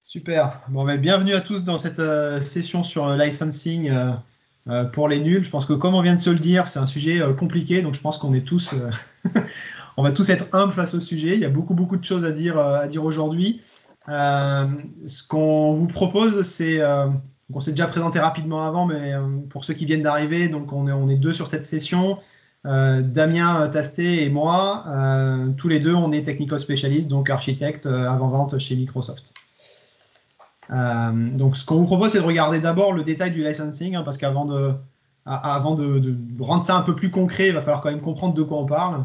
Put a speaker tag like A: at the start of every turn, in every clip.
A: Super. Bon, ben, bienvenue à tous dans cette session sur le licensing pour les nuls. Je pense que comme on vient de se le dire, c'est un sujet compliqué, donc je pense qu'on est tous, on va tous être humbles face au sujet. Il y a beaucoup de choses à dire aujourd'hui. Ce qu'on vous propose, c'est, on s'est déjà présenté rapidement avant, mais pour ceux qui viennent d'arriver, donc on est deux sur cette session. Damien Tastet et moi, tous les deux, on est technical spécialistes, donc architecte avant-vente chez Microsoft. Donc, ce qu'on vous propose, c'est de regarder d'abord le détail du licensing, parce qu'avant de rendre ça un peu plus concret, il va falloir quand même comprendre de quoi on parle.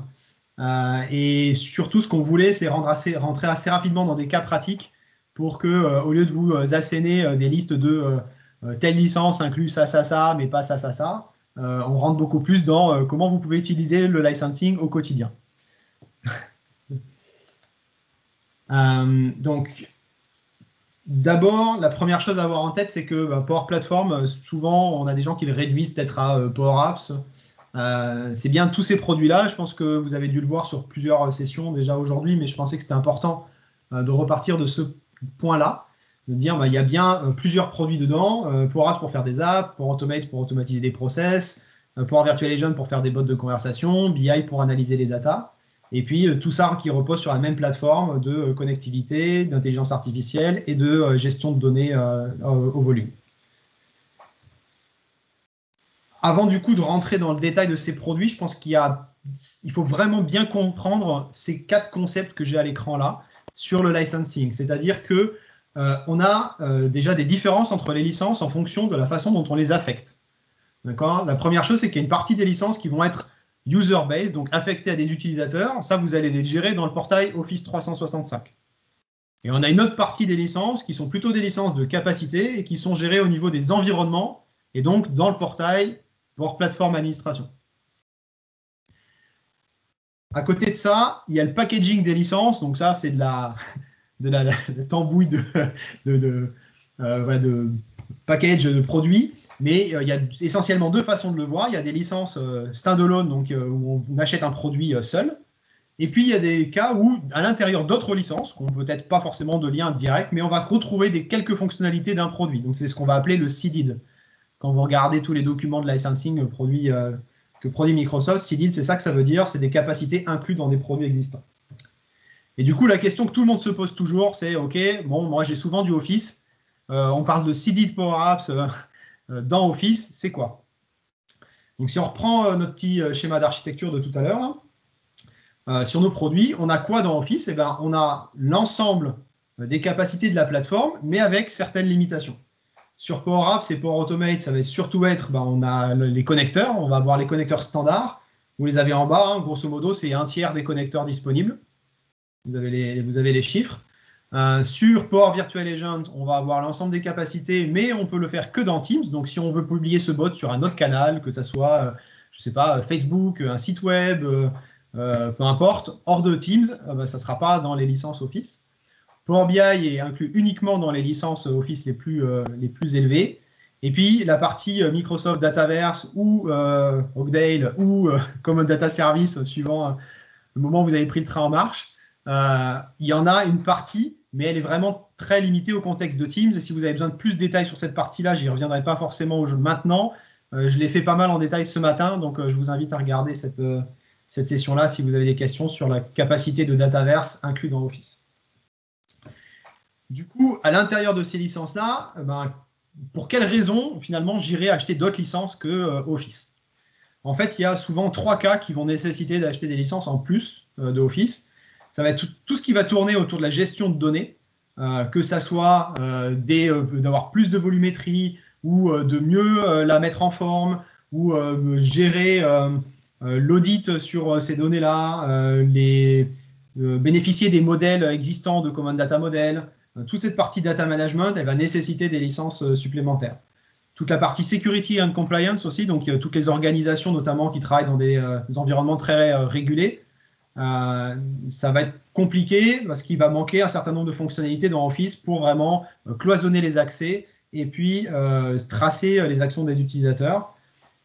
A: Et surtout, ce qu'on voulait, c'est rentrer assez rapidement dans des cas pratiques pour que, au lieu de vous asséner des listes de telle licence inclut ça, mais pas ça, on rentre beaucoup plus dans comment vous pouvez utiliser le licensing au quotidien. Donc, d'abord, la première chose à avoir en tête, c'est que Power Platform, souvent, on a des gens qui le réduisent peut-être à Power Apps. C'est bien tous ces produits-là. Je pense que vous avez dû le voir sur plusieurs sessions déjà aujourd'hui, mais je pensais que c'était important de repartir de ce point-là, de dire il y a bien plusieurs produits dedans. Power Apps pour faire des apps, Power Automate pour automatiser des process, Power Virtual Agent pour faire des bots de conversation, BI pour analyser les datas. Et puis, tout ça qui repose sur la même plateforme de connectivité, d'intelligence artificielle et de gestion de données au volume. Avant du coup de rentrer dans le détail de ces produits, je pense qu'il faut vraiment bien comprendre ces 4 concepts que j'ai à l'écran là sur le licensing. C'est-à-dire qu'on a déjà des différences entre les licences en fonction de la façon dont on les affecte. La première chose, c'est qu'il y a une partie des licences qui vont être user-based, donc affectées à des utilisateurs. Ça, vous allez les gérer dans le portail Office 365. Et on a une autre partie des licences qui sont plutôt des licences de capacité et qui sont gérées au niveau des environnements et donc dans le portail Power Platform Administration. À côté de ça, il y a le packaging des licences. Donc ça, c'est de la tambouille de package de produits. Mais il y a essentiellement 2 façons de le voir. Il y a des licences standalone, donc où on achète un produit seul. Et puis, il y a des cas où, à l'intérieur d'autres licences, qui n'ont peut-être pas forcément de lien direct, mais on va retrouver quelques fonctionnalités d'un produit. Donc, c'est ce qu'on va appeler le seeded. Quand vous regardez tous les documents de licensing que produit Microsoft, seeded, c'est ça que ça veut dire, c'est des capacités incluses dans des produits existants. Et du coup, la question que tout le monde se pose toujours, c'est, OK, bon, moi j'ai souvent du Office, on parle de seeded Power Apps dans Office, c'est quoi? Donc, si on reprend notre petit schéma d'architecture de tout à l'heure, sur nos produits, on a quoi dans Office? Eh bien, on a l'ensemble des capacités de la plateforme, mais avec certaines limitations. Sur Power Apps et Power Automate, ça va surtout être, on a les connecteurs, on va avoir les connecteurs standards. Vous les avez en bas, grosso modo, c'est 1/3 des connecteurs disponibles. Vous avez les chiffres. Sur Power Virtual Agent, on va avoir l'ensemble des capacités, mais on peut le faire que dans Teams. Donc, si on veut publier ce bot sur un autre canal, que ce soit, je ne sais pas, Facebook, un site web, peu importe, hors de Teams, ça ne sera pas dans les licences Office. Power BI est inclus uniquement dans les licences Office les plus élevées. Et puis, la partie Microsoft Dataverse ou Oakdale ou Common Data Service, suivant le moment où vous avez pris le train en marche, il y en a une partie, mais elle est vraiment très limitée au contexte de Teams. Et si vous avez besoin de plus de détails sur cette partie-là, je n'y reviendrai pas forcément maintenant. Je l'ai fait pas mal en détail ce matin, donc je vous invite à regarder cette session-là si vous avez des questions sur la capacité de Dataverse inclus dans Office. Du coup, à l'intérieur de ces licences-là, pour quelles raisons, finalement, j'irai acheter d'autres licences que Office? En fait, il y a souvent 3 cas qui vont nécessiter d'acheter des licences en plus de Office. Ça va être tout ce qui va tourner autour de la gestion de données, que ça soit d'avoir plus de volumétrie ou de mieux la mettre en forme ou gérer l'audit sur ces données-là, bénéficier des modèles existants de Common Data Model. Toute cette partie data management, elle va nécessiter des licences supplémentaires. Toute la partie security and compliance aussi, donc toutes les organisations notamment qui travaillent dans des environnements très régulés, ça va être compliqué parce qu'il va manquer un certain nombre de fonctionnalités dans Office pour vraiment cloisonner les accès et puis tracer les actions des utilisateurs.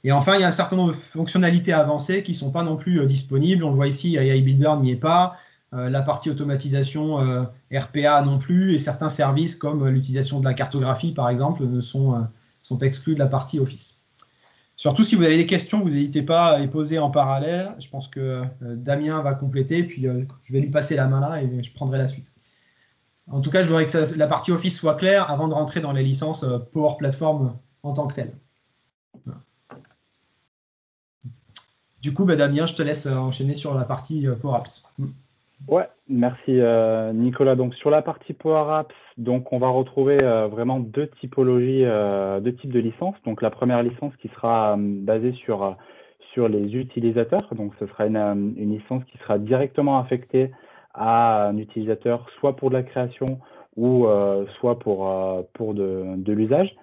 A: Et enfin, il y a un certain nombre de fonctionnalités avancées qui ne sont pas non plus disponibles. On le voit ici, AI Builder n'y est pas. la partie automatisation RPA non plus, et certains services comme l'utilisation de la cartographie, par exemple, sont exclus de la partie Office. Surtout si vous avez des questions, vous n'hésitez pas à les poser en parallèle. Je pense que Damien va compléter, puis je vais lui passer la main là et je prendrai la suite. En tout cas, je voudrais que la partie Office soit claire avant de rentrer dans les licences Power Platform en tant que telles. Voilà. Du coup, Damien, je te laisse enchaîner sur la partie Power Apps.
B: Ouais, merci Nicolas. Donc sur la partie Power Apps, donc on va retrouver vraiment deux typologies, deux types de licences. Donc la première licence qui sera basée sur les utilisateurs. Donc ce sera une licence qui sera directement affectée à un utilisateur, soit pour de la création ou soit pour de l'usage.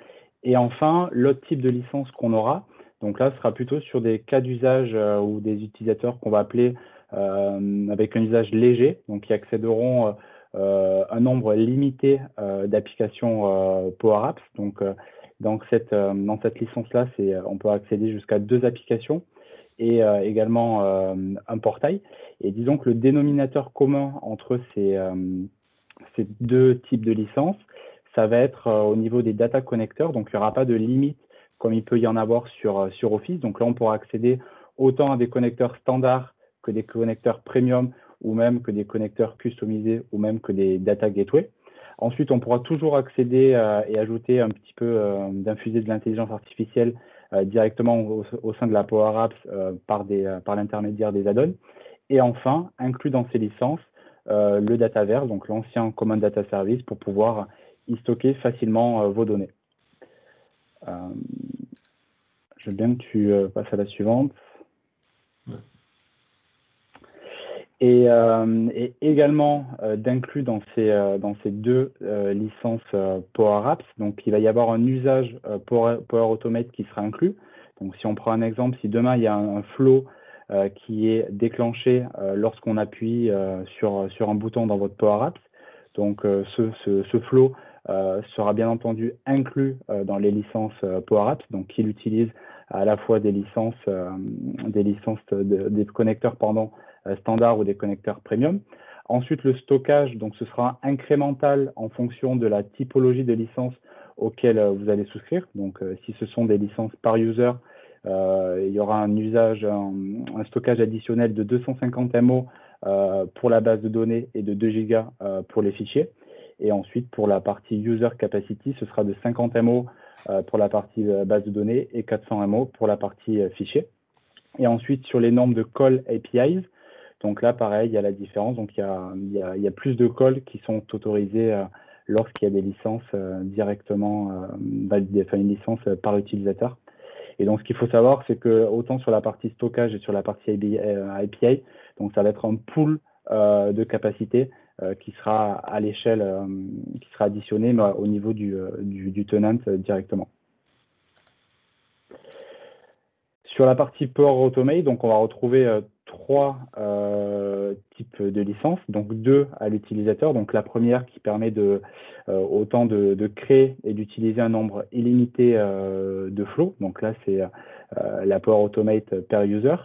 B: Et enfin, l'autre type de licence qu'on aura, donc là, ce sera plutôt sur des cas d'usage ou des utilisateurs qu'on va appeler avec un usage léger, donc qui accéderont un nombre limité d'applications Power Apps. Donc, dans cette licence-là, on peut accéder jusqu'à 2 applications et également un portail. Et disons que le dénominateur commun entre ces deux types de licences, ça va être au niveau des data connecteurs. Donc, il n'y aura pas de limite comme il peut y en avoir sur Office. Donc là, on pourra accéder autant à des connecteurs standards que des connecteurs premium ou même que des connecteurs customisés ou même que des data gateway. Ensuite, on pourra toujours accéder et ajouter un petit peu d'infuser de l'intelligence artificielle directement au sein de la Power Apps par l'intermédiaire des add-ons. Et enfin, inclus dans ces licences, le Dataverse, donc l'ancien Common Data Service, pour pouvoir y stocker facilement vos données. Je veux bien que tu passes à la suivante. Et également d'inclus dans ces deux licences Power Apps, donc il va y avoir un usage Power Automate qui sera inclus. Donc si on prend un exemple, si demain il y a un flow qui est déclenché lorsqu'on appuie sur un bouton dans votre Power Apps, donc ce flow sera bien entendu inclus dans les licences Power Apps, donc il utilise à la fois des licences des connecteurs standard ou des connecteurs premium. Ensuite, le stockage, donc ce sera incrémental en fonction de la typologie de licence auquel vous allez souscrire. Donc, si ce sont des licences par user, il y aura un stockage additionnel de 250 MO pour la base de données et de 2 gigas pour les fichiers. Et ensuite, pour la partie user capacity, ce sera de 50 MO pour la partie base de données et 400 MO pour la partie fichier. Et ensuite, sur les normes de call APIs, donc là, pareil, il y a la différence. Donc, il y a plus de calls qui sont autorisés lorsqu'il y a des licences directement validées, enfin une licence par l'utilisateur. Et donc, ce qu'il faut savoir, c'est que autant sur la partie stockage et sur la partie API, donc ça va être un pool de capacité qui sera à l'échelle, qui sera additionné mais au niveau du tenant directement. Sur la partie Power Automate, donc on va retrouver 3 types de licences, donc 2 à l'utilisateur. Donc la première qui permet autant de créer et d'utiliser un nombre illimité de flows. Donc là, c'est la Power Automate per user.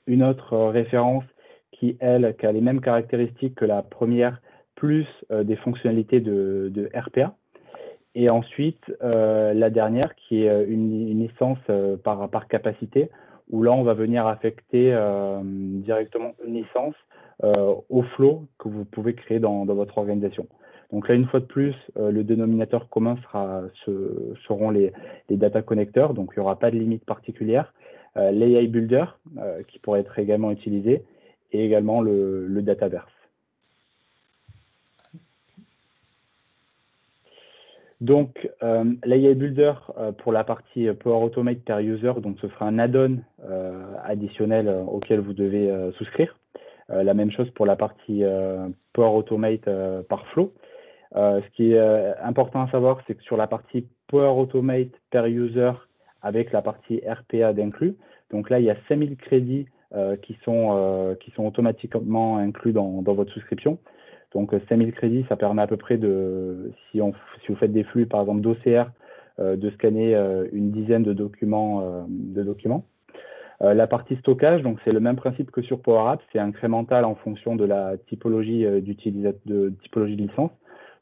B: Une autre référence qui a les mêmes caractéristiques que la première, plus des fonctionnalités de RPA. Et ensuite, la dernière qui est une licence par capacité, où là, on va venir affecter directement une licence au flow que vous pouvez créer dans votre organisation. Donc là, une fois de plus, le dénominateur commun seront les data connecteurs, donc il n'y aura pas de limite particulière. L'AI Builder, qui pourrait être également utilisé, et également le Dataverse. Donc, l'AI Builder pour la partie Power Automate per user, donc ce sera un add-on additionnel auquel vous devez souscrire. La même chose pour la partie Power Automate par flow. Ce qui est important à savoir, c'est que sur la partie Power Automate per user avec la partie RPA d'inclus, donc là, il y a 5000 crédits qui sont automatiquement inclus dans votre souscription. Donc 5000 crédits, ça permet à peu près si vous faites des flux, par exemple d'OCR, de scanner une dizaine de documents. La partie stockage, donc c'est le même principe que sur Power Apps, c'est incrémental en fonction de la typologie typologie de licence.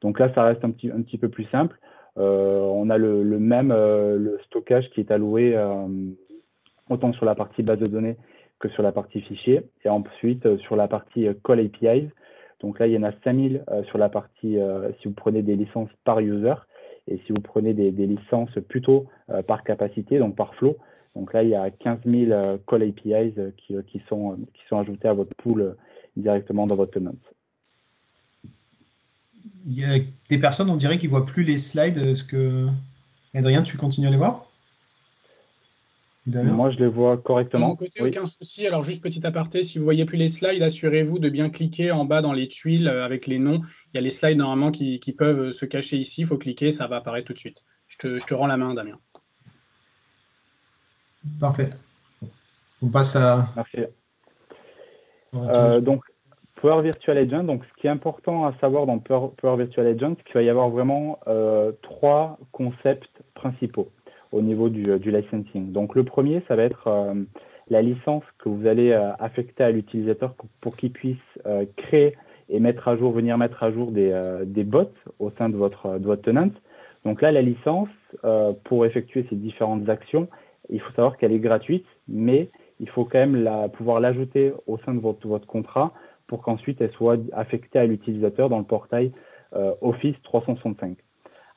B: Donc là, ça reste un petit peu plus simple. On a le stockage qui est alloué autant sur la partie base de données que sur la partie fichier. Et ensuite, sur la partie Call APIs, donc là, il y en a 5000 sur la partie, si vous prenez des licences par user, et si vous prenez des licences plutôt par capacité, donc par flow, donc là, il y a 15 000 Call APIs qui sont ajoutés à votre pool directement dans votre tenant.
A: Il y a des personnes, on dirait qu'ils ne voient plus les slides. Est-ce que, Adrien, tu continues à les voir?
B: Moi, je les vois correctement.
C: De mon côté, aucun souci. Alors, juste petit aparté, si vous ne voyez plus les slides, assurez-vous de bien cliquer en bas dans les tuiles avec les noms. Il y a les slides normalement qui peuvent se cacher ici. Il faut cliquer, ça va apparaître tout de suite. Je te rends la main, Damien.
A: Parfait. On passe à...
B: Merci. Donc, Power Virtual Agent, donc ce qui est important à savoir dans Power Virtual Agent, c'est qu'il va y avoir vraiment 3 concepts principaux au niveau du licensing. Donc le premier, ça va être la licence que vous allez affecter à l'utilisateur pour qu'il puisse créer et venir mettre à jour des bots au sein de votre tenant. Donc là, la licence, pour effectuer ces différentes actions, il faut savoir qu'elle est gratuite, mais il faut quand même pouvoir l'ajouter au sein de votre contrat pour qu'ensuite elle soit affectée à l'utilisateur dans le portail Office 365.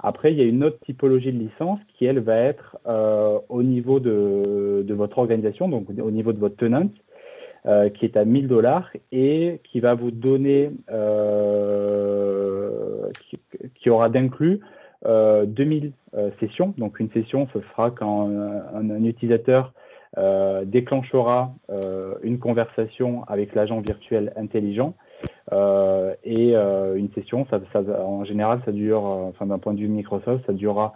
B: Après, il y a une autre typologie de licence qui, elle, va être au niveau de votre organisation, donc au niveau de votre tenant, qui est à 1 000 $ et qui va vous donner, qui aura d'inclus 2000 sessions. Donc, une session, ce sera quand un utilisateur déclenchera une conversation avec l'agent virtuel intelligent. Et une session, en général, ça dure, d'un point de vue Microsoft, ça durera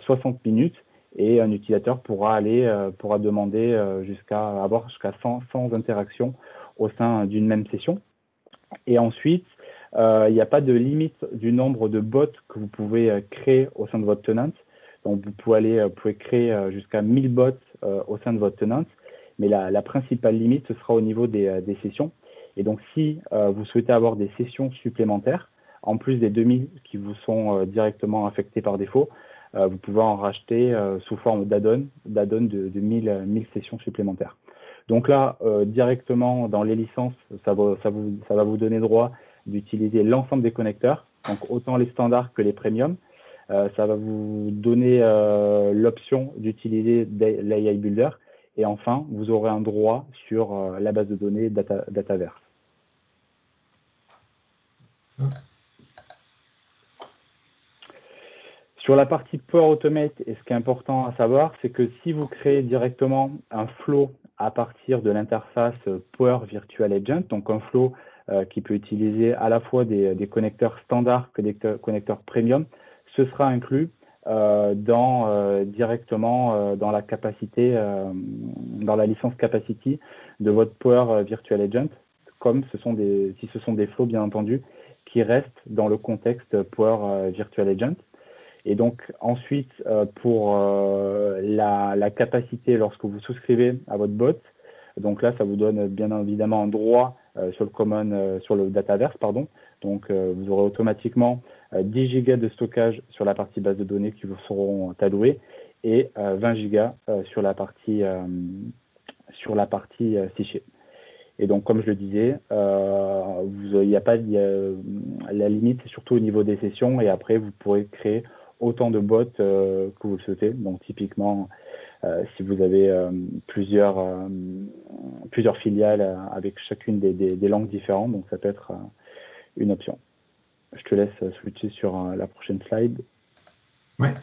B: 60 minutes et un utilisateur pourra demander avoir jusqu'à 100 interactions au sein d'une même session. Et ensuite, il n'y a pas de limite du nombre de bots que vous pouvez créer au sein de votre tenant. Donc, vous pouvez créer jusqu'à 1000 bots au sein de votre tenant, mais la principale limite, ce sera au niveau des sessions. Et donc, si vous souhaitez avoir des sessions supplémentaires, en plus des 2000 qui vous sont directement affectées par défaut, vous pouvez en racheter sous forme d'add-on de 1000 sessions supplémentaires. Donc là, directement dans les licences, ça va vous donner droit d'utiliser l'ensemble des connecteurs, donc autant les standards que les premium. Ça va vous donner l'option d'utiliser l'AI Builder. Et enfin, vous aurez un droit sur la base de données Dataverse. Sur la partie Power Automate, et ce qui est important à savoir, c'est que si vous créez directement un flow à partir de l'interface Power Virtual Agent, donc un flow qui peut utiliser à la fois des connecteurs standards que des connecteurs premium, ce sera inclus directement dans la capacité, dans la licence capacity de votre Power Virtual Agent, comme si ce sont des flows, bien entendu, qui restent dans le contexte Power Virtual Agent. Et donc, ensuite, pour la capacité, lorsque vous souscrivez à votre bot, donc là, ça vous donne bien évidemment un droit sur le Dataverse, pardon. Donc, vous aurez automatiquement 10 gigas de stockage sur la partie base de données qui vous seront alloués et 20 gigas sur la partie fichier. Et donc, comme je le disais, la limite, c'est surtout au niveau des sessions. Et après, vous pourrez créer autant de bots que vous le souhaitez. Donc, typiquement, si vous avez plusieurs filiales avec chacune des langues différentes, donc ça peut être une option. Je te laisse switcher sur la prochaine slide.
A: Ouais.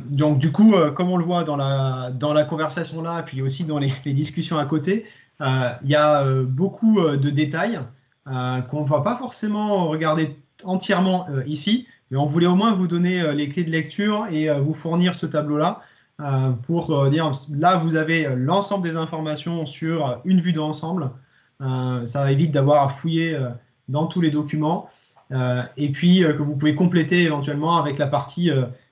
A: Donc du coup, comme on le voit dans la conversation là, puis aussi dans les discussions à côté, il y a beaucoup de détails qu'on ne va pas forcément regarder entièrement ici, mais on voulait au moins vous donner les clés de lecture et vous fournir ce tableau-là pour dire, là vous avez l'ensemble des informations sur une vue d'ensemble. Ça évite d'avoir à fouiller dans tous les documents. Et puis que vous pouvez compléter éventuellement avec la partie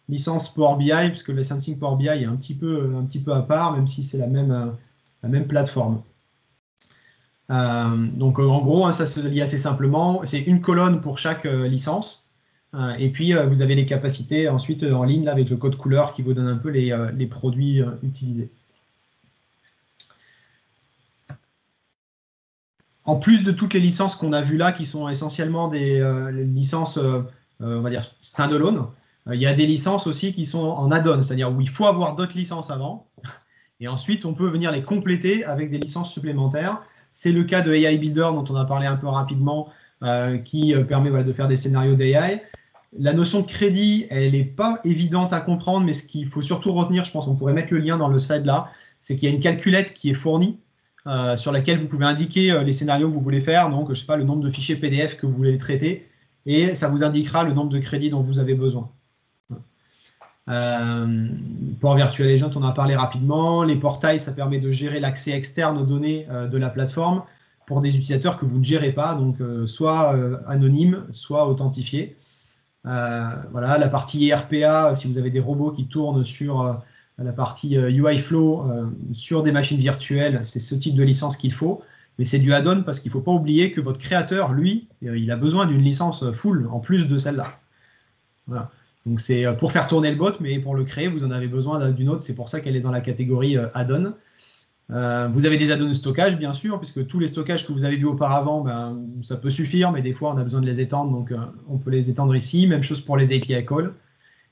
A: licence Power BI, parce que le licensing Power BI est un petit peu à part, même si c'est la même plateforme. Donc en gros, ça se lit assez simplement. C'est une colonne pour chaque licence. Et puis vous avez les capacités ensuite en ligne là, avec le code couleur qui vous donne un peu les produits utilisés. En plus de toutes les licences qu'on a vues là, qui sont essentiellement des licences, on va dire, standalone, il y a des licences aussi qui sont en add-on, c'est-à-dire où il faut avoir d'autres licences avant. Et ensuite, on peut venir les compléter avec des licences supplémentaires. C'est le cas de AI Builder, dont on a parlé un peu rapidement, qui permet de faire des scénarios d'AI. La notion de crédit, elle n'est pas évidente à comprendre, mais ce qu'il faut surtout retenir, je pense qu'on pourrait mettre le lien dans le slide là, c'est qu'il y a une calculette qui est fournie, sur laquelle vous pouvez indiquer les scénarios que vous voulez faire, donc je ne sais pas, le nombre de fichiers PDF que vous voulez traiter, et ça vous indiquera le nombre de crédits dont vous avez besoin. Pour Virtual Agent, on en a parlé rapidement. Les portails, ça permet de gérer l'accès externe aux données de la plateforme pour des utilisateurs que vous ne gérez pas, donc soit anonymes, soit authentifiés. Voilà, la partie RPA, si vous avez des robots qui tournent sur la partie UI Flow sur des machines virtuelles, c'est ce type de licence qu'il faut, mais c'est du add-on parce qu'il ne faut pas oublier que votre créateur, lui, il a besoin d'une licence full en plus de celle-là. Voilà. Donc c'est pour faire tourner le bot, mais pour le créer, vous en avez besoin d'une autre, c'est pour ça qu'elle est dans la catégorie add-on. Vous avez des add-ons de stockage, bien sûr, puisque tous les stockages que vous avez vus auparavant, ça peut suffire, mais des fois, on a besoin de les étendre, donc on peut les étendre ici. Même chose pour les API calls.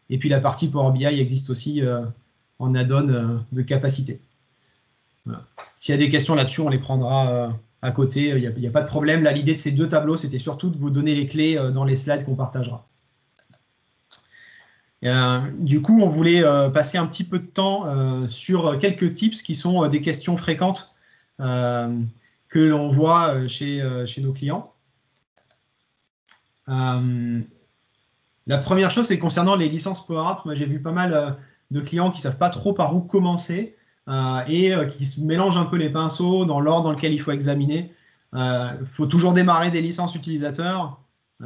A: Et puis, la partie Power BI existe aussi en add-on de capacité. Voilà. S'il y a des questions là-dessus, on les prendra à côté. Il n'y a pas de problème. Là, l'idée de ces deux tableaux, c'était surtout de vous donner les clés dans les slides qu'on partagera. Du coup, on voulait passer un petit peu de temps sur quelques tips qui sont des questions fréquentes que l'on voit chez nos clients. La première chose, c'est concernant les licences Power Apps. Moi, j'ai vu pas mal de clients qui ne savent pas trop par où commencer et qui se mélangent un peu les pinceaux dans l'ordre dans lequel il faut examiner. Il faut toujours démarrer des licences utilisateurs.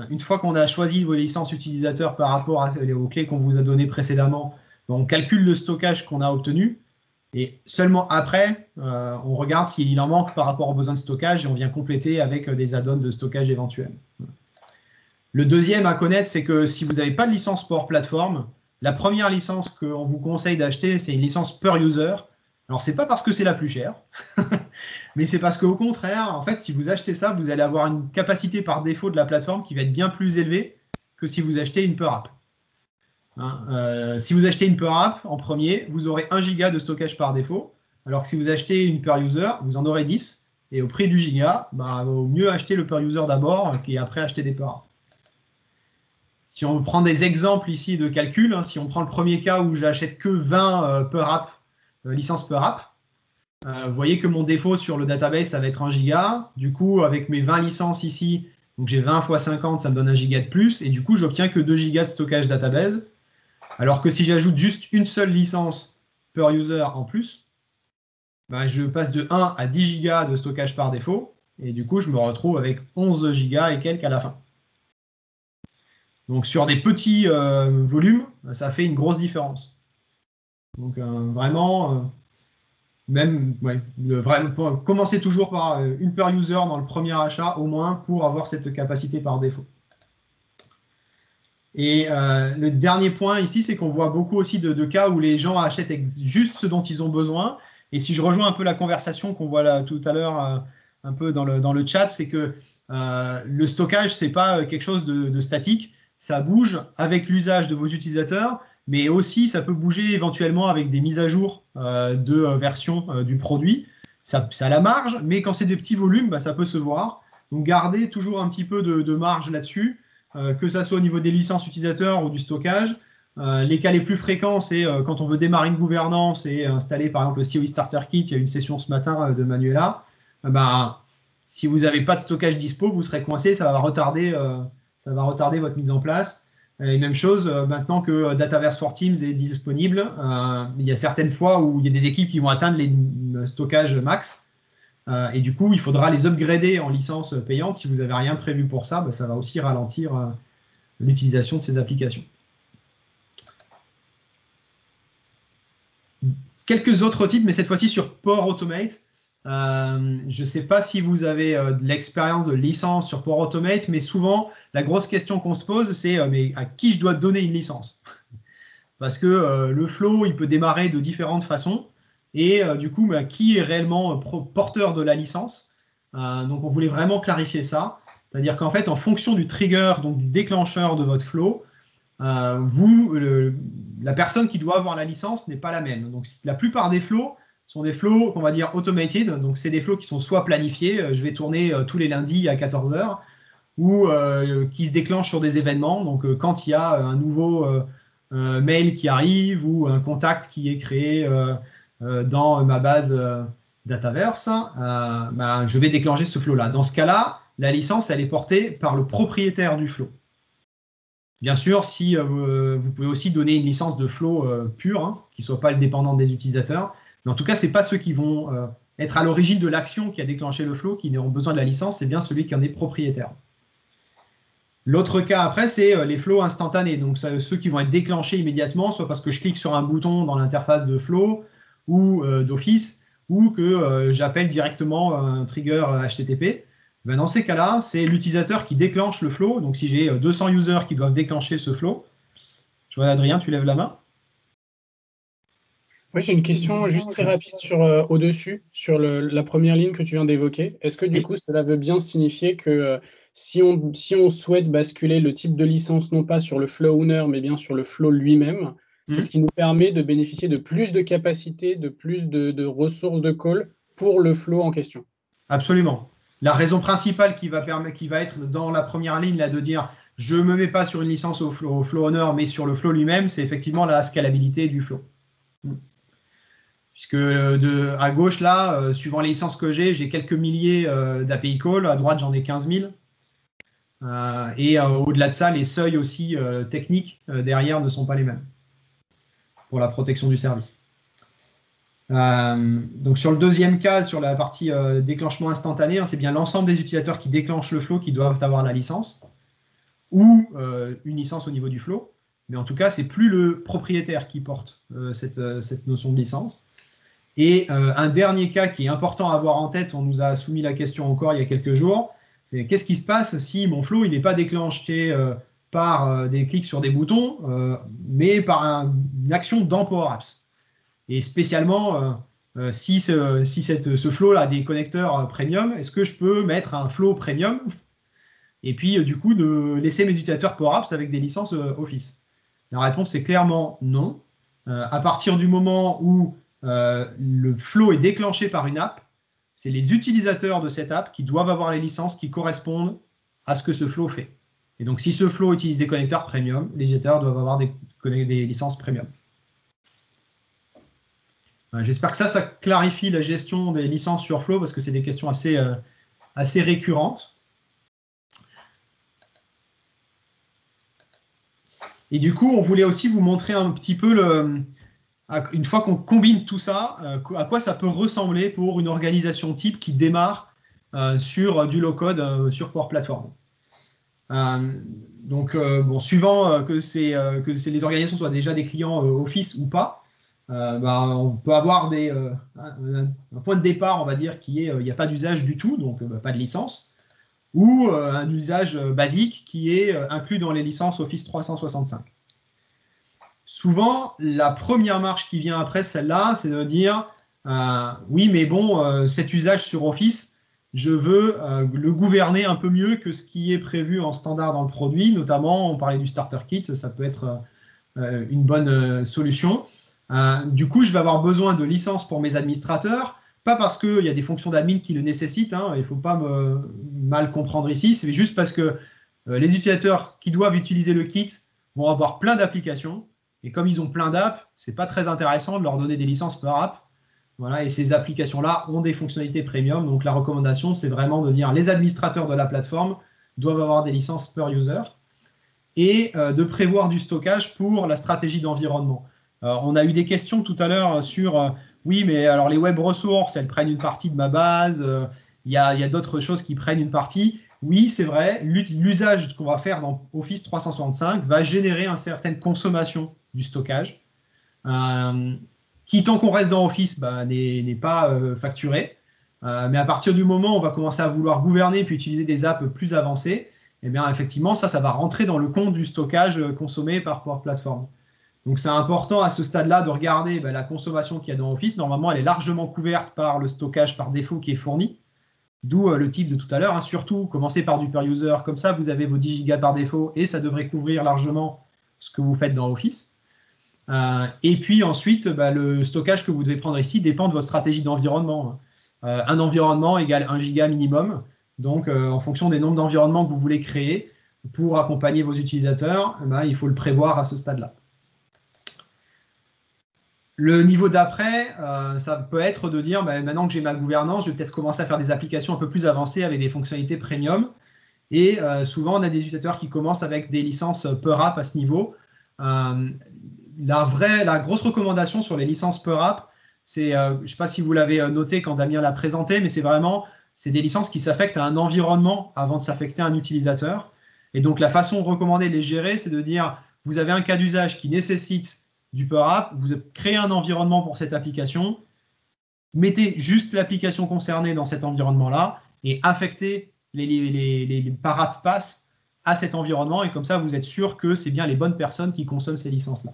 A: Une fois qu'on a choisi vos licences utilisateurs par rapport aux clés qu'on vous a données précédemment, on calcule le stockage qu'on a obtenu et seulement après, on regarde s'il en manque par rapport aux besoins de stockage et on vient compléter avec des add-ons de stockage éventuels. Le deuxième à connaître, c'est que si vous n'avez pas de licence Power Platform, la première licence qu'on vous conseille d'acheter, c'est une licence per user. Alors, ce n'est pas parce que c'est la plus chère, mais c'est parce qu'au contraire, en fait, si vous achetez ça, vous allez avoir une capacité par défaut de la plateforme qui va être bien plus élevée que si vous achetez une per app. Si vous achetez une per app, en premier, vous aurez 1 giga de stockage par défaut, alors que si vous achetez une per user, vous en aurez 10, et au prix du giga, il vaut mieux acheter le per user d'abord et après acheter des per app. Si on prend des exemples ici de calcul, si on prend le premier cas où j'achète que 20 per app, licences per app, vous voyez que mon défaut sur le database, ça va être 1 giga. Du coup, avec mes 20 licences ici, donc j'ai 20 x 50, ça me donne 1 giga de plus. Et du coup, j'obtiens que 2 gigas de stockage database. Alors que si j'ajoute juste une seule licence per user en plus, je passe de 1 à 10 gigas de stockage par défaut. Et du coup, je me retrouve avec 11 gigas et quelques à la fin. Donc, sur des petits volumes, ça fait une grosse différence. Donc, vraiment... commencez toujours par une per user dans le premier achat, au moins, pour avoir cette capacité par défaut. Et le dernier point ici, c'est qu'on voit beaucoup aussi de cas où les gens achètent juste ce dont ils ont besoin. Et si je rejoins un peu la conversation qu'on voit là tout à l'heure, un peu dans le chat, c'est que le stockage, ce n'est pas quelque chose de statique. Ça bouge avec l'usage de vos utilisateurs, mais aussi ça peut bouger éventuellement avec des mises à jour de version du produit. Ça a la marge, mais quand c'est des petits volumes, ça peut se voir. Donc gardez toujours un petit peu de marge là-dessus, que ça soit au niveau des licences utilisateurs ou du stockage. Les cas les plus fréquents, c'est quand on veut démarrer une gouvernance et installer par exemple le COE Starter Kit. Il y a eu une session ce matin de Manuela. Si vous n'avez pas de stockage dispo, vous serez coincé, ça va retarder votre mise en place. Et même chose, maintenant que Dataverse for Teams est disponible, il y a certaines fois où il y a des équipes qui vont atteindre les stockages max. Et du coup, il faudra les upgrader en licence payante. Si vous n'avez rien prévu pour ça, ça va aussi ralentir l'utilisation de ces applications. quelques autres types, mais cette fois-ci sur Power Automate. Je ne sais pas si vous avez de l'expérience de licence sur Power Automate, mais souvent, la grosse question qu'on se pose, c'est mais à qui je dois donner une licence? Parce que le flow, il peut démarrer de différentes façons. Et du coup, qui est réellement porteur de la licence? Donc, on voulait vraiment clarifier ça. C'est-à-dire qu'en fait, en fonction du trigger, donc du déclencheur de votre flow, la personne qui doit avoir la licence n'est pas la même. Donc, la plupart des flows sont des flows qu'on va dire automated. Donc, c'est des flows qui sont soit planifiés, je vais tourner tous les lundis à 14 h, ou qui se déclenchent sur des événements. Donc, quand il y a un nouveau mail qui arrive ou un contact qui est créé dans ma base Dataverse, je vais déclencher ce flow-là. Dans ce cas-là, la licence, elle est portée par le propriétaire du flow. Bien sûr, si vous pouvez aussi donner une licence de flow pure, qui ne soit pas dépendante des utilisateurs, mais en tout cas, ce n'est pas ceux qui vont être à l'origine de l'action qui a déclenché le flow qui ont besoin de la licence, c'est bien celui qui en est propriétaire. L'autre cas après, c'est les flows instantanés, donc ceux qui vont être déclenchés immédiatement, soit parce que je clique sur un bouton dans l'interface de flow ou d'Office, ou que j'appelle directement un trigger HTTP. Ben dans ces cas-là, c'est l'utilisateur qui déclenche le flow. Donc, si j'ai 200 users qui doivent déclencher ce flow, je vois Adrien, tu lèves la main.
C: Oui, j'ai une question juste très rapide au-dessus, sur la première ligne que tu viens d'évoquer. Est-ce que du coup, cela veut bien signifier que si on souhaite basculer le type de licence, non pas sur le flow owner, mais bien sur le flow lui-même, c'est ce qui nous permet de bénéficier de plus de capacité, de plus de ressources de call pour le flow en question? Absolument.
A: La raison principale qui va être dans la première ligne là, de dire je ne me mets pas sur une licence au flow owner, mais sur le flow lui-même, c'est effectivement la scalabilité du flow. Puisque à gauche, là, suivant les licences que j'ai quelques milliers d'API calls. À droite, j'en ai 15 000. Et au-delà de ça, les seuils aussi techniques derrière ne sont pas les mêmes pour la protection du service. Donc sur le deuxième cas, sur la partie déclenchement instantané, c'est bien l'ensemble des utilisateurs qui déclenchent le flow qui doivent avoir la licence ou une licence au niveau du flow. Mais en tout cas, c'est plus le propriétaire qui porte cette notion de licence. Et un dernier cas qui est important à avoir en tête, on nous a soumis la question encore il y a quelques jours, c'est qu'est-ce qui se passe si mon flow n'est pas déclenché par des clics sur des boutons, mais par une action dans Power Apps. Et spécialement, si ce flow a des connecteurs premium, est-ce que je peux mettre un flow premium et puis du coup de laisser mes utilisateurs Power Apps avec des licences Office? La réponse est clairement non. À partir du moment où le flow est déclenché par une app, c'est les utilisateurs de cette app qui doivent avoir les licences qui correspondent à ce que ce flow fait. Et donc, si ce flow utilise des connecteurs premium, les utilisateurs doivent avoir des licences premium. J'espère que ça clarifie la gestion des licences sur flow parce que c'est des questions assez récurrentes. Et du coup, on voulait aussi vous montrer un petit peu une fois qu'on combine tout ça, à quoi ça peut ressembler pour une organisation type qui démarre sur du low-code sur Power Platform. Suivant que les organisations soient déjà des clients Office ou pas, on peut avoir un point de départ, on va dire, qui est il n'y a pas d'usage du tout, donc pas de licence, ou un usage basique qui est inclus dans les licences Office 365. Souvent, la première marche qui vient après celle-là, c'est de dire oui, mais bon, cet usage sur Office, je veux le gouverner un peu mieux que ce qui est prévu en standard dans le produit. Notamment, on parlait du Starter Kit, ça peut être une bonne solution. Du coup, je vais avoir besoin de licences pour mes administrateurs, pas parce qu'il y a des fonctions d'admin qui le nécessitent, il ne faut pas mal comprendre ici, c'est juste parce que les utilisateurs qui doivent utiliser le kit vont avoir plein d'applications. Et comme ils ont plein d'apps, ce n'est pas très intéressant de leur donner des licences par app. Voilà, et ces applications-là ont des fonctionnalités premium. Donc la recommandation, c'est vraiment de dire les administrateurs de la plateforme doivent avoir des licences per user et de prévoir du stockage pour la stratégie d'environnement. On a eu des questions tout à l'heure sur oui, mais alors les web ressources, elles prennent une partie de ma base. Il y a d'autres choses qui prennent une partie. Oui, c'est vrai, l'usage qu'on va faire dans Office 365 va générer une certaine consommation du stockage. qui, tant qu'on reste dans Office, n'est pas facturé. Mais à partir du moment où on va commencer à vouloir gouverner puis utiliser des apps plus avancées, eh bien, effectivement, ça va rentrer dans le compte du stockage consommé par Power Platform. Donc, c'est important à ce stade-là de regarder la consommation qu'il y a dans Office. Normalement, elle est largement couverte par le stockage par défaut qui est fourni, d'où le type de tout à l'heure. Surtout, commencez par du per user. Comme ça, vous avez vos 10 Go par défaut et ça devrait couvrir largement ce que vous faites dans Office. Et puis ensuite, le stockage que vous devez prendre ici dépend de votre stratégie d'environnement. Un environnement égale 1 giga minimum. Donc, en fonction des nombres d'environnements que vous voulez créer pour accompagner vos utilisateurs, il faut le prévoir à ce stade-là. Le niveau d'après, ça peut être de dire, maintenant que j'ai ma gouvernance, je vais peut-être commencer à faire des applications un peu plus avancées avec des fonctionnalités premium. Et souvent, on a des utilisateurs qui commencent avec des licences per app à ce niveau. La grosse recommandation sur les licences per app, c'est, je ne sais pas si vous l'avez noté quand Damien l'a présenté, mais c'est des licences qui s'affectent à un environnement avant de s'affecter à un utilisateur. Et donc, la façon recommandée de les gérer, c'est de dire, vous avez un cas d'usage qui nécessite du per app, vous créez un environnement pour cette application, mettez juste l'application concernée dans cet environnement-là et affectez les par app pass à cet environnement. Et comme ça, vous êtes sûr que c'est bien les bonnes personnes qui consomment ces licences-là.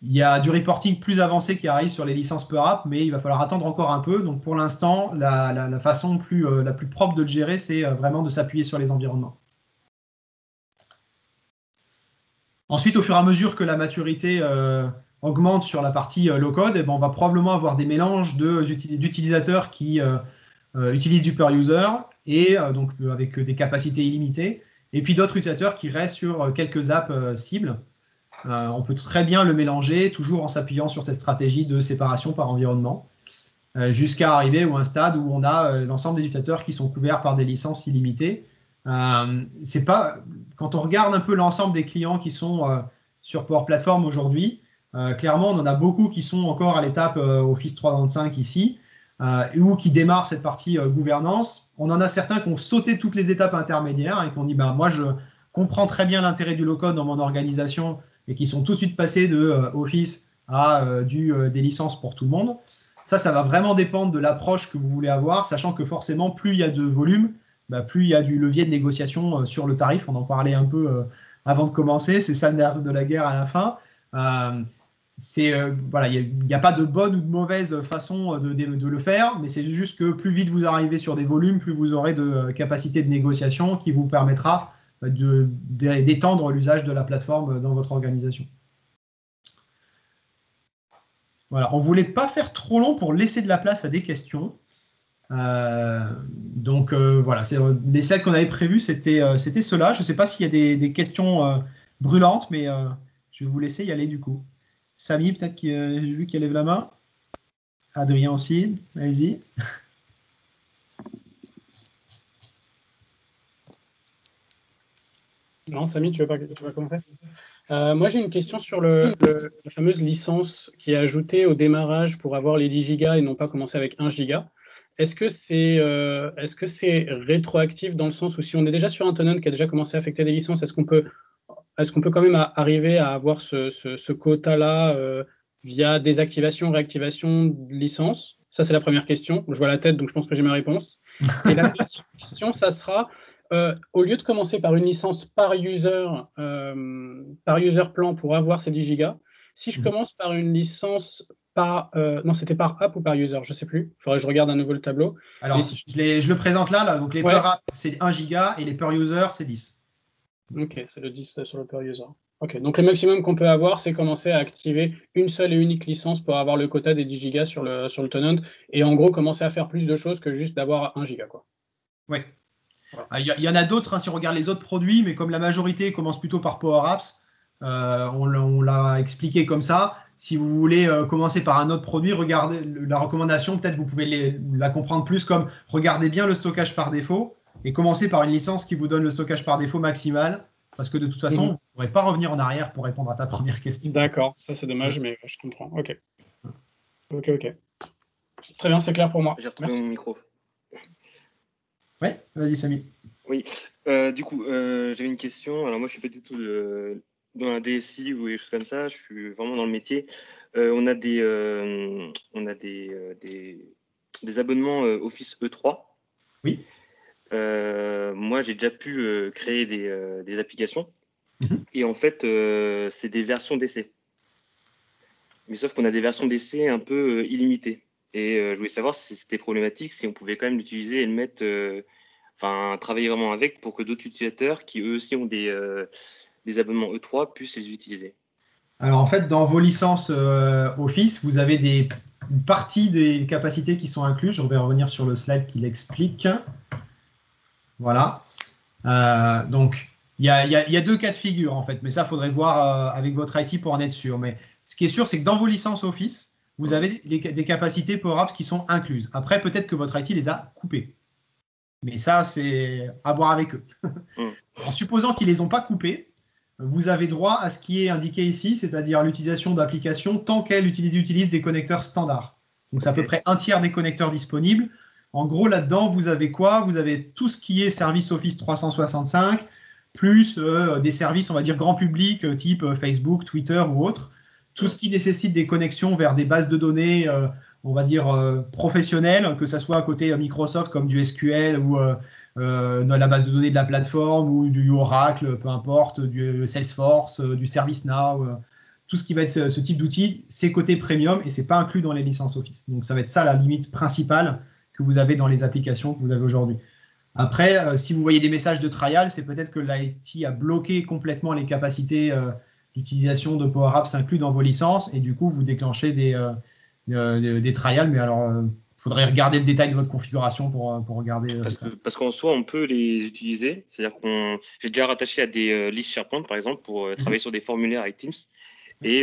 A: Il y a du reporting plus avancé qui arrive sur les licences per app, mais il va falloir attendre encore un peu. Donc pour l'instant, la façon la plus propre de le gérer, c'est vraiment de s'appuyer sur les environnements. Ensuite, au fur et à mesure que la maturité augmente sur la partie low-code, on va probablement avoir des mélanges d'utilisateurs qui utilisent du per user et donc avec des capacités illimitées, et puis d'autres utilisateurs qui restent sur quelques apps cibles. On peut très bien le mélanger, toujours en s'appuyant sur cette stratégie de séparation par environnement, jusqu'à arriver à un stade où on a l'ensemble des utilisateurs qui sont couverts par des licences illimitées. Quand on regarde un peu l'ensemble des clients qui sont sur Power Platform aujourd'hui, clairement, on en a beaucoup qui sont encore à l'étape Office 365 ici, ou qui démarrent cette partie gouvernance. On en a certains qui ont sauté toutes les étapes intermédiaires et qui ont dit moi, je comprends très bien l'intérêt du low-code dans mon organisation et qui sont tout de suite passés de Office à des licences pour tout le monde. Ça va vraiment dépendre de l'approche que vous voulez avoir, sachant que forcément, plus il y a de volume, plus il y a du levier de négociation sur le tarif. On en parlait un peu avant de commencer. C'est ça le nerf de la guerre à la fin. Il n'y a pas de bonne ou de mauvaise façon de le faire, mais c'est juste que plus vite vous arrivez sur des volumes, plus vous aurez de capacité de négociation qui vous permettra d'étendre l'usage de la plateforme dans votre organisation. Voilà, on ne voulait pas faire trop long pour laisser de la place à des questions. Donc voilà, les slides qu'on avait prévus, c'était cela. Je ne sais pas s'il y a des questions brûlantes, mais je vais vous laisser y aller du coup. Samy, peut-être j'ai vu qu'il lève la main. Adrien aussi, allez-y.
C: Non, Samy, tu vas commencer? Moi, j'ai une question sur la fameuse licence qui est ajoutée au démarrage pour avoir les 10 gigas et non pas commencer avec 1 giga. Est-ce que c'est rétroactif dans le sens où si on est déjà sur un tenant qui a déjà commencé à affecter des licences, est-ce qu'on peut quand même arriver à avoir ce quota-là via désactivation, réactivation de licence? Ça, c'est la première question. Je vois la tête, donc je pense que j'ai ma réponse. Et la deuxième question, ça sera, au lieu de commencer par une licence par user plan pour avoir ces 10 gigas, si je commence par une licence non, c'était par app ou par user, je ne sais plus. Il faudrait que je regarde à nouveau le tableau.
A: Alors, je le présente là. Donc, les per app, c'est 1 giga et les per user, c'est 10.
C: Ok, c'est le 10 sur le per user. Ok, donc le maximum qu'on peut avoir, c'est commencer à activer une seule et unique licence pour avoir le quota des 10 gigas sur le tenant et en gros commencer à faire plus de choses que juste d'avoir 1 giga, quoi.
A: Oui. Il y en a d'autres si on regarde les autres produits, mais comme la majorité commence plutôt par Power Apps, on l'a expliqué comme ça. Si vous voulez commencer par un autre produit, regardez la recommandation, peut-être vous pouvez la comprendre plus comme regardez bien le stockage par défaut et commencez par une licence qui vous donne le stockage par défaut maximal, parce que de toute façon, vous ne pourrez pas revenir en arrière pour répondre à ta première question.
C: D'accord, ça c'est dommage, mais je comprends. Ok. Très bien, c'est clair pour moi.
D: J'ai retrouvé mon micro.
A: Oui, vas-y Samy.
D: Oui, du coup, j'avais une question. Alors moi, je ne suis pas du tout dans un DSI ou des choses comme ça. Je suis vraiment dans le métier. On a des abonnements Office E3.
A: Oui.
D: Moi, j'ai déjà pu créer des applications.
A: Mhm.
D: Et en fait, c'est des versions d'essai. Mais sauf qu'on a des versions d'essai un peu illimitées. Et je voulais savoir si c'était problématique, si on pouvait quand même l'utiliser et le mettre, travailler vraiment avec pour que d'autres utilisateurs qui eux aussi ont des abonnements E3 puissent les utiliser.
A: Alors en fait, dans vos licences Office, vous avez une partie des capacités qui sont incluses. Je vais revenir sur le slide qui l'explique. Voilà. Donc, il y a deux cas de figure en fait, mais ça, il faudrait voir avec votre IT pour en être sûr. Mais ce qui est sûr, c'est que dans vos licences Office, vous avez des capacités Power Apps qui sont incluses. Après, peut-être que votre IT les a coupées. Mais ça, c'est à voir avec eux. En supposant qu'ils ne les ont pas coupées, vous avez droit à ce qui est indiqué ici, c'est-à-dire l'utilisation d'applications tant qu'elles utilisent des connecteurs standards. Donc, c'est à peu près un tiers des connecteurs disponibles. En gros, là-dedans, vous avez quoi? Vous avez tout ce qui est service Office 365, plus des services, on va dire, grand public, type Facebook, Twitter ou autre. Tout ce qui nécessite des connexions vers des bases de données, on va dire, professionnelles, que ce soit à côté Microsoft, comme du SQL ou dans la base de données de la plateforme, ou du Oracle, peu importe, du Salesforce, du ServiceNow. Tout ce qui va être ce type d'outil, c'est côté premium et ce n'est pas inclus dans les licences Office. Donc, ça va être ça la limite principale que vous avez dans les applications que vous avez aujourd'hui. Après, si vous voyez des messages de trial, c'est peut-être que l'IT a bloqué complètement les capacités d'utilisation de Power Apps inclus dans vos licences et du coup, vous déclenchez des trials. Mais alors, il faudrait regarder le détail de votre configuration pour regarder ça.
D: Parce qu'en soi, on peut les utiliser. C'est-à-dire que j'ai déjà rattaché à des listes SharePoint, par exemple, pour travailler sur des formulaires avec Teams. Et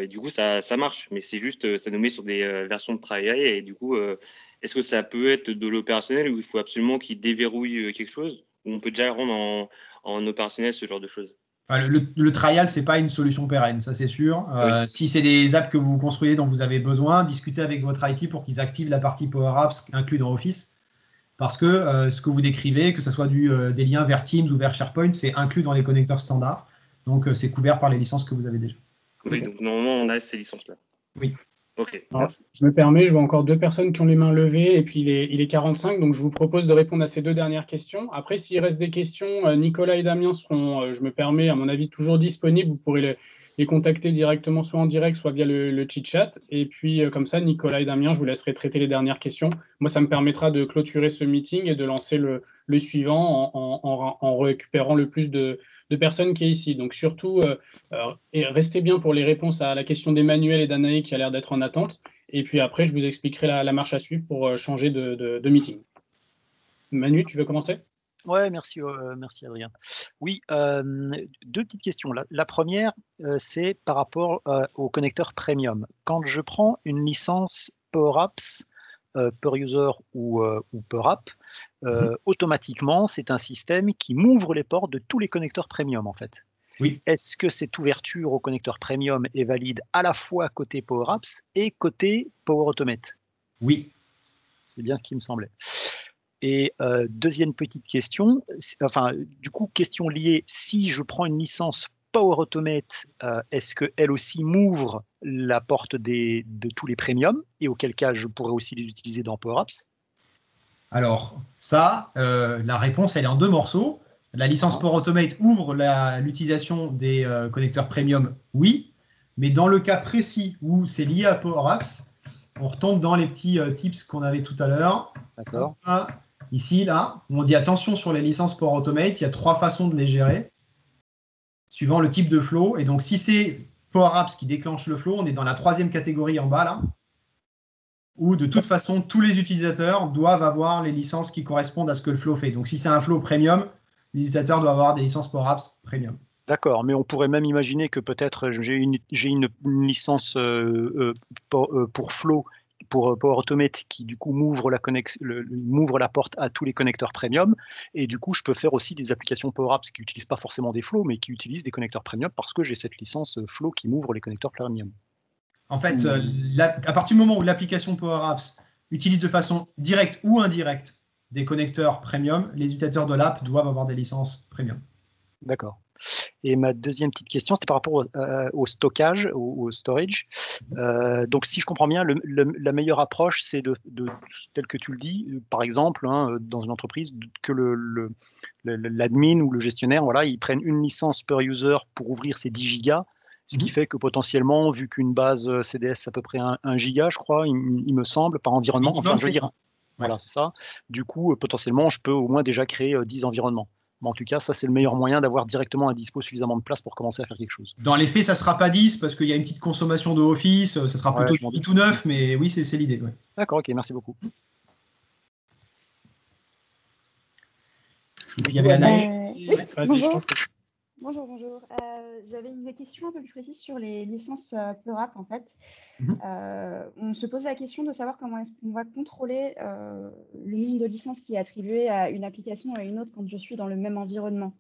D: du coup, ça marche. Mais c'est juste, ça nous met sur des versions de trial. Et du coup, est-ce que ça peut être de l'opérationnel ou il faut absolument qu'il déverrouille quelque chose? Ou on peut déjà rendre en opérationnel ce genre de choses?
A: Enfin, le trial, ce n'est pas une solution pérenne, ça c'est sûr.
D: Oui.
A: Si c'est des apps que vous construisez dont vous avez besoin, discutez avec votre IT pour qu'ils activent la partie Power Apps inclus dans Office. Parce que ce que vous décrivez, que ce soit des liens vers Teams ou vers SharePoint, c'est inclus dans les connecteurs standards. Donc, c'est couvert par les licences que vous avez déjà.
D: Oui, donc normalement, on a ces licences-là.
A: Oui.
D: Ok.
C: Alors, je me permets, je vois encore deux personnes qui ont les mains levées et puis il est 45, donc je vous propose de répondre à ces deux dernières questions. Après, s'il reste des questions, Nicolas et Damien seront, je me permets, à mon avis, toujours disponibles. Vous pourrez les contacter directement, soit en direct, soit via le chit-chat. Et puis, comme ça, Nicolas et Damien, je vous laisserai traiter les dernières questions. Moi, ça me permettra de clôturer ce meeting et de lancer le suivant en récupérant le plus de personnes qui est ici. Donc, surtout, et restez bien pour les réponses à la question d'Emmanuel et d'Anaï qui a l'air d'être en attente. Et puis après, je vous expliquerai la marche à suivre pour changer de meeting. Manu, tu veux commencer?
E: Ouais, merci Adrien. Oui, deux petites questions. La première, c'est par rapport au connecteur premium. Quand je prends une licence Power Apps, Per User ou Per App, automatiquement, c'est un système qui m'ouvre les portes de tous les connecteurs premium, en fait.
A: Oui.
E: Est-ce que cette ouverture au connecteur premium est valide à la fois côté Power Apps et côté Power Automate?
A: Oui.
E: C'est bien ce qui me semblait. Et deuxième petite question, du coup, question liée, si je prends une licence Power Automate, est-ce qu'elle aussi m'ouvre la porte de tous les premiums et auquel cas je pourrais aussi les utiliser dans Power Apps?
A: Alors, ça, la réponse, elle est en deux morceaux. La licence Power Automate ouvre l'utilisation des connecteurs premium, oui, mais dans le cas précis où c'est lié à Power Apps, on retombe dans les petits tips qu'on avait tout à l'heure.
E: D'accord.
A: Ici, là, où on dit attention sur les licences Power Automate, il y a trois façons de les gérer, suivant le type de flow. Et donc, si c'est Power Apps qui déclenche le flow, on est dans la troisième catégorie en bas, là, où de toute façon, tous les utilisateurs doivent avoir les licences qui correspondent à ce que le flow fait. Donc, si c'est un flow premium, les utilisateurs doivent avoir des licences Power Apps premium.
E: D'accord, mais on pourrait même imaginer que peut-être j'ai une licence pour Flow, pour Power Automate, qui du coup m'ouvre la porte à tous les connecteurs premium, et du coup je peux faire aussi des applications Power Apps qui n'utilisent pas forcément des flows, mais qui utilisent des connecteurs premium parce que j'ai cette licence Flow qui m'ouvre les connecteurs premium.
A: En fait, à partir du moment où l'application Power Apps utilise de façon directe ou indirecte des connecteurs premium, les utilisateurs de l'app doivent avoir des licences premium.
E: D'accord. Et ma deuxième petite question, c'était par rapport au stockage, au storage. Donc, si je comprends bien, la meilleure approche, c'est tel que tu le dis, par exemple, hein, dans une entreprise, que l'admin ou le gestionnaire, voilà, ils prennent une licence per user pour ouvrir ces 10 gigas, ce qui fait que potentiellement, vu qu'une base CDS, c'est à peu près 1 giga, je crois, il me semble, par environnement, enfin, je veux dire, voilà, c'est ça. Du coup, potentiellement, je peux au moins déjà créer 10 environnements. Mais en tout cas, ça, c'est le meilleur moyen d'avoir directement à dispo suffisamment de place pour commencer à faire quelque chose.
A: Dans les faits, ça ne sera pas 10 parce qu'il y a une petite consommation de Office, ça sera plutôt 8 ou 9, mais oui, c'est l'idée. Ouais.
E: D'accord, ok, merci beaucoup.
A: Il y avait Anaïs.
F: Bonjour. J'avais une question un peu plus précise sur les licences PeurApp en fait. On se pose la question de savoir comment est-ce qu'on va contrôler le nombre de licences qui est attribué à une application ou à une autre quand je suis dans le même environnement.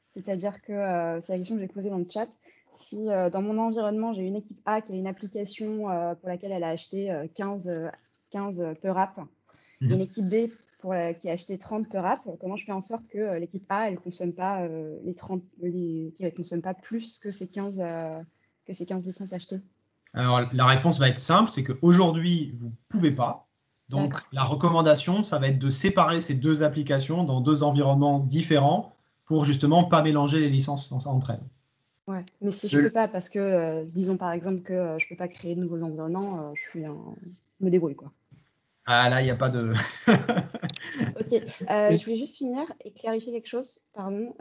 F: C'est-à-dire que c'est la question que j'ai posée dans le chat. Si dans mon environnement, j'ai une équipe A qui a une application pour laquelle elle a acheté 15 PeurApp, et une équipe B qui a acheté 30 PeurApp, comment je fais en sorte que l'équipe A, elle ne consomme pas qu'elle consomme pas plus que ces 15 licences achetées?
A: Alors, la réponse va être simple, c'est qu'aujourd'hui, vous ne pouvez pas. Donc, la recommandation, ça va être de séparer ces deux applications dans deux environnements différents pour justement pas mélanger les licences entre elles.
F: Ouais, mais si je ne peux pas, parce que disons par exemple que je ne peux pas créer de nouveaux environnements, je me débrouille, quoi.
A: Ah là, il n'y a pas de...
F: Ok, je voulais juste finir et clarifier quelque chose, pardon.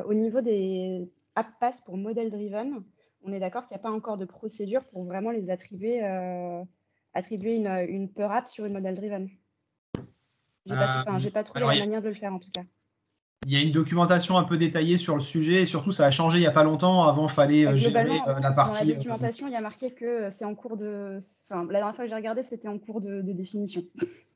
F: Au niveau des App Pass pour Model Driven, on est d'accord qu'il n'y a pas encore de procédure pour vraiment les attribuer une PeurApp sur une Model Driven. J'ai pas trouvé la manière de le faire en tout cas.
A: Il y a une documentation un peu détaillée sur le sujet, et surtout ça a changé il n'y a pas longtemps. Avant, il fallait gérer la partie...
F: Dans la documentation, il y a marqué que c'est en cours de... Enfin, la dernière fois que j'ai regardé, c'était en cours de définition.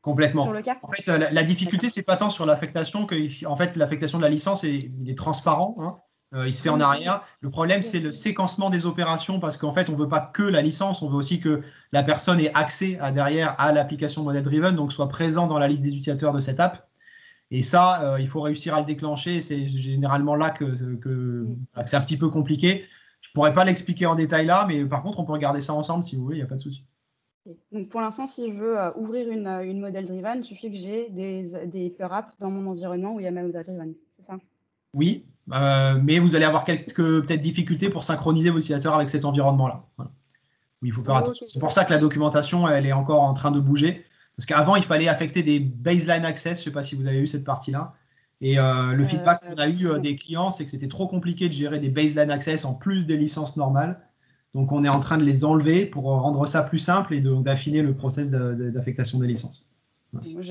A: Complètement.
F: Sur le cas.
A: En fait, la difficulté, c'est pas tant sur l'affectation que, en fait, l'affectation de la licence, il est transparent. Hein. Il se fait en arrière. Le problème, c'est le séquencement des opérations parce qu'en fait, on ne veut pas que la licence, on veut aussi que la personne ait accès derrière à l'application Model Driven, donc soit présent dans la liste des utilisateurs de cette app. Et ça, il faut réussir à le déclencher. C'est généralement là que c'est un petit peu compliqué. Je ne pourrais pas l'expliquer en détail là, mais par contre, on peut regarder ça ensemble si vous voulez, il n'y a pas de souci.
F: Donc pour l'instant, si je veux ouvrir une Model Driven, il suffit que j'ai des PeurApp dans mon environnement où il y a ma Model Driven, c'est ça?
A: Oui, mais vous allez avoir quelques peut-être difficultés pour synchroniser vos utilisateurs avec cet environnement-là. Voilà. Oui, il faut faire attention. C'est pour ça que la documentation, elle est encore en train de bouger. Parce qu'avant, il fallait affecter des baseline access. Je ne sais pas si vous avez eu cette partie-là. Et le feedback qu'on a eu des clients, c'est que c'était trop compliqué de gérer des baseline access en plus des licences normales. Donc, on est en train de les enlever pour rendre ça plus simple et d'affiner le process d'affectation des licences.
F: Voilà.